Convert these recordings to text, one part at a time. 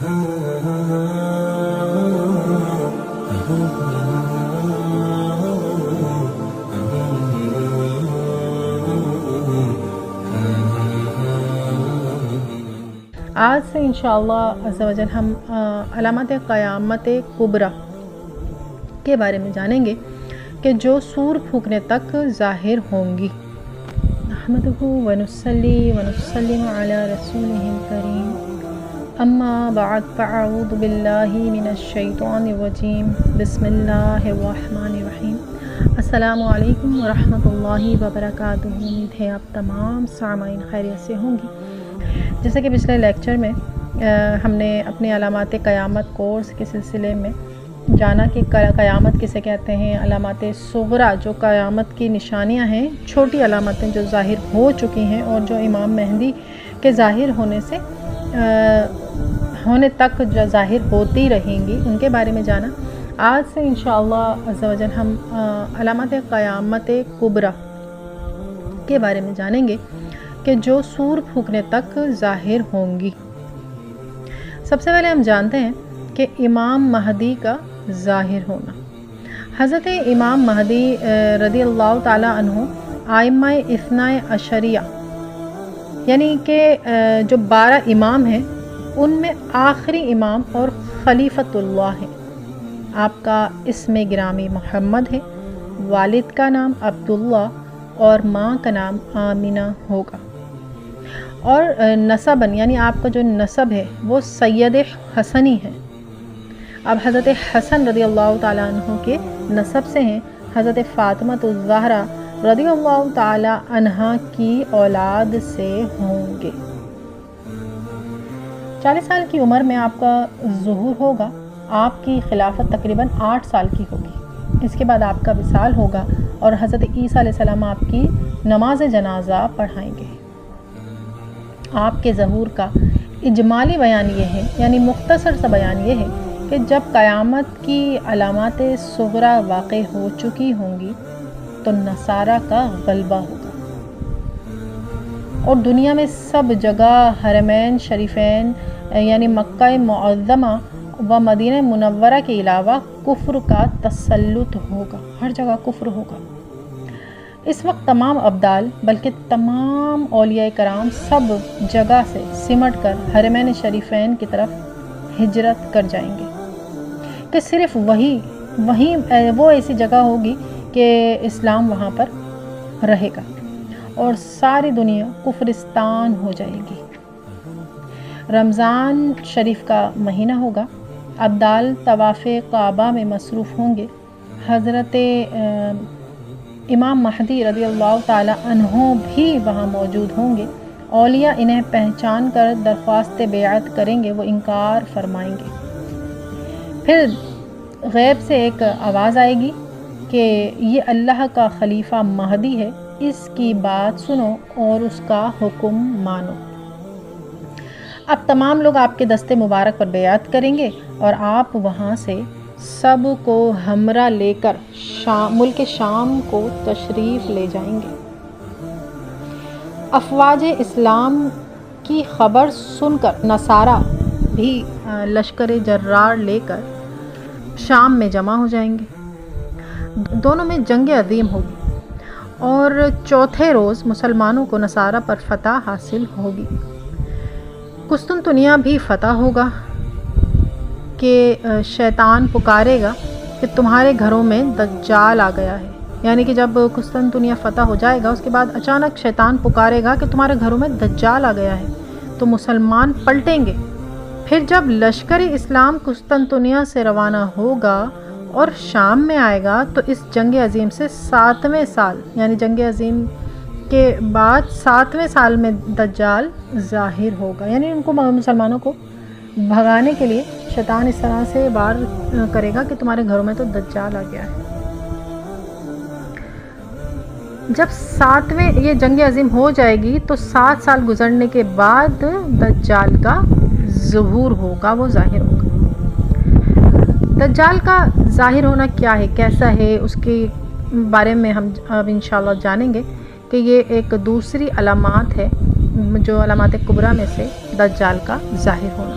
آج سے انشاءاللہ عز و جل ہم علامات قیامت کبریٰ کے بارے میں جانیں گے کہ جو سور پھونکنے تک ظاہر ہوں گی۔ نحمدہ ونصلی ونسلم علی رسولہ الکریم، اما بعد فاعوذ باللہ من الشیطان الرجیم، بسم اللہ الرحمن الرحیم۔ السلام علیکم ورحمۃ اللہ وبرکاتہ۔ امید ہے آپ تمام سامعین خیریت سے ہوں گی۔ جیسا کہ پچھلے لیکچر میں ہم نے اپنے علامات قیامت کورس کے سلسلے میں جانا کہ قیامت کسے کہتے ہیں، علامات صغریٰ جو قیامت کی نشانیاں ہیں، چھوٹی علامتیں جو ظاہر ہو چکی ہیں اور جو امام مہدی کے ظاہر ہونے تک جو ظاہر ہوتی رہیں گی، ان کے بارے میں جانا۔ آج سے انشاءاللہ عز و جل ہم علامات قیامت کبریٰ کے بارے میں جانیں گے کہ جو سور پھونکنے تک ظاہر ہوں گی۔ سب سے پہلے ہم جانتے ہیں کہ امام مہدی کا ظاہر ہونا۔ حضرت امام مہدی رضی اللہ تعالی عنہ ائمہ اثنی عشریہ یعنی کہ جو 12 امام ہیں ان میں آخری امام اور خلیفۃ اللہ ہیں۔ آپ کا اسم گرامی محمد ہے، والد کا نام عبداللہ اور ماں کا نام آمینہ ہوگا، اور نسباً یعنی آپ کا جو نسب ہے وہ سید حسنی ہے۔ اب حضرت حسن رضی اللہ تعالیٰ عنہ کے نسب سے ہیں، حضرت فاطمہ الزہرا رضی اللہ تعالیٰ عنہ کی اولاد سے ہوں گے۔ 40 سال کی عمر میں آپ کا ظہور ہوگا۔ آپ کی خلافت تقریباً 8 سال کی ہوگی۔ اس کے بعد آپ کا وصال ہوگا اور حضرت عیسیٰ علیہ السلام آپ کی نماز جنازہ پڑھائیں گے۔ آپ کے ظہور کا اجمالی بیان یہ ہے، یعنی مختصر سا بیان یہ ہے کہ جب قیامت کی علامات صغریٰ واقع ہو چکی ہوں گی تو نصارہ کا غلبہ ہوگا، اور دنیا میں سب جگہ حرمین شریفین یعنی مکہ معظمہ و مدینہ منورہ کے علاوہ کفر کا تسلط ہوگا، ہر جگہ کفر ہوگا۔ اس وقت تمام ابدال بلکہ تمام اولیاء کرام سب جگہ سے سمٹ کر حرمین شریفین کی طرف ہجرت کر جائیں گے کہ صرف وہ ایسی جگہ ہوگی کہ اسلام وہاں پر رہے گا اور ساری دنیا کفرستان ہو جائے گی۔ رمضان شریف کا مہینہ ہوگا، ابدال طواف کعبہ میں مصروف ہوں گے۔ حضرت امام مہدی رضی اللہ تعالی عنہ بھی وہاں موجود ہوں گے۔ اولیاء انہیں پہچان کر درخواست بیعت کریں گے، وہ انکار فرمائیں گے۔ پھر غیب سے ایک آواز آئے گی کہ یہ اللہ کا خلیفہ مہدی ہے، اس کی بات سنو اور اس کا حکم مانو۔ اب تمام لوگ آپ کے دستے مبارک پر بیعت کریں گے اور آپ وہاں سے سب کو ہمراہ لے کر ملک شام کو تشریف لے جائیں گے۔ افواج اسلام کی خبر سن کر نصارہ بھی لشکر جرار لے کر شام میں جمع ہو جائیں گے۔ دونوں میں جنگ عظیم ہوگی اور چوتھے روز مسلمانوں کو نصارہ پر فتح حاصل ہوگی۔ قسطنطنیہ بھی فتح ہوگا کہ شیطان پکارے گا کہ تمہارے گھروں میں دجال آ گیا ہے، یعنی کہ جب قسطنطنیہ فتح ہو جائے گا اس کے بعد اچانک شیطان پکارے گا کہ تمہارے گھروں میں دجال آ گیا ہے، تو مسلمان پلٹیں گے۔ پھر جب لشکر اسلام قسطنطنیہ سے روانہ ہوگا اور شام میں آئے گا تو اس جنگ عظیم سے 7ویں سال یعنی جنگ عظیم کے بعد 7ویں سال میں دجال ظاہر ہوگا، یعنی ان کو مسلمانوں کو بھگانے کے لیے شیطان اس طرح سے وار کرے گا کہ تمہارے گھروں میں تو دجال آ گیا ہے۔ جب 7ویں یہ جنگ عظیم ہو جائے گی تو 7 سال گزرنے کے بعد دجال کا ظہور ہوگا، وہ ظاہر ہوگا۔ دجال کا ظاہر ہونا کیا ہے، کیسا ہے، اس کے بارے میں ہم اب انشاءاللہ جانیں گے کہ یہ ایک دوسری علامات ہے جو علامات کبریٰ میں سے دجال کا ظاہر ہونا۔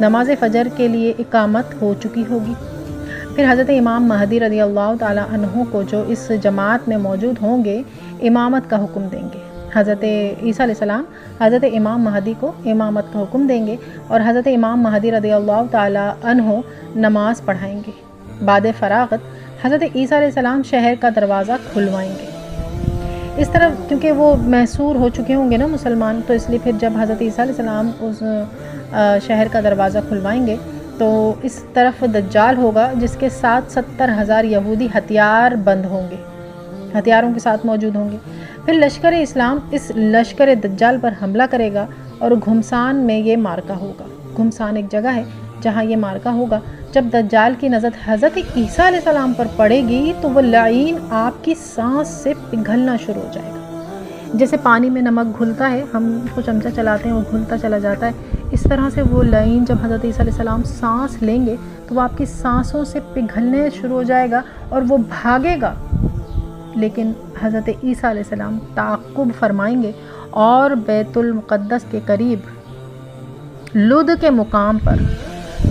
نماز فجر کے لیے اقامت ہو چکی ہوگی۔ پھر حضرت امام مہدی رضی اللہ تعالی عنہ کو جو اس جماعت میں موجود ہوں گے امامت کا حکم دیں گے۔ حضرت عیسیٰ علیہ السلام حضرت امام مہدی کو امامت کا حکم دیں گے اور حضرت امام مہدی رضی اللہ تعالی عنہ نماز پڑھائیں گے۔ بعد فراغت حضرت عیسیٰ علیہ السلام شہر کا دروازہ کھلوائیں گے۔ اس طرح کیونکہ وہ محصور ہو چکے ہوں گے نا مسلمان، تو اس لیے پھر جب حضرت عیسیٰ علیہ السلام اس شہر کا دروازہ کھلوائیں گے تو اس طرف دجال ہوگا جس کے ساتھ 70,000 یہودی ہتھیار بند ہوں گے، ہتھیاروں کے ساتھ موجود ہوں گے۔ پھر لشکر اسلام اس لشکر دجال پر حملہ کرے گا اور گھمسان میں یہ مارکہ ہوگا۔ گھمسان ایک جگہ ہے جہاں یہ مارکہ ہوگا۔ جب دجال کی نظر حضرت عیسیٰ علیہ السلام پر پڑے گی تو وہ لعین آپ کی سانس سے پگھلنا شروع ہو جائے گا۔ جیسے پانی میں نمک گھلتا ہے، ہم اس کو چمچہ چلاتے ہیں اور گھلتا چلا جاتا ہے، اس طرح سے وہ لعین جب حضرت عیسیٰ علیہ السلام سانس لیں گے تو وہ آپ کی سانسوں سے پگھلنے شروع ہو جائے گا اور وہ بھاگے گا، لیکن حضرت عیسیٰ علیہ السلام تعقب فرمائیں گے اور بیت المقدس کے قریب لد کے مقام پر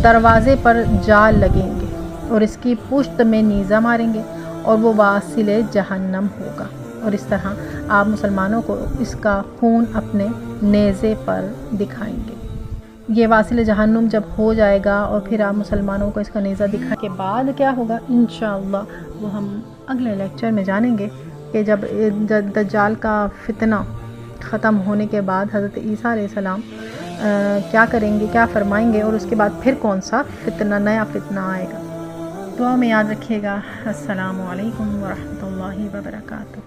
دروازے پر جال لگیں گے اور اس کی پشت میں نیزہ ماریں گے اور وہ واصل جہنم ہوگا، اور اس طرح آپ مسلمانوں کو اس کا خون اپنے نیزے پر دکھائیں گے۔ یہ واصل جہنم جب ہو جائے گا اور پھر آپ مسلمانوں کو اس کا نیزہ دکھانے کے بعد کیا ہوگا انشاءاللہ وہ ہم اگلے لیکچر میں جانیں گے کہ جب دجال کا فتنہ ختم ہونے کے بعد حضرت عیسیٰ علیہ السلام کیا کریں گے، کیا فرمائیں گے، اور اس کے بعد پھر کون سا فتنہ، نیا فتنہ آئے گا۔ دعا میں یاد رکھیے گا۔ السلام علیکم ورحمۃ اللہ وبرکاتہ۔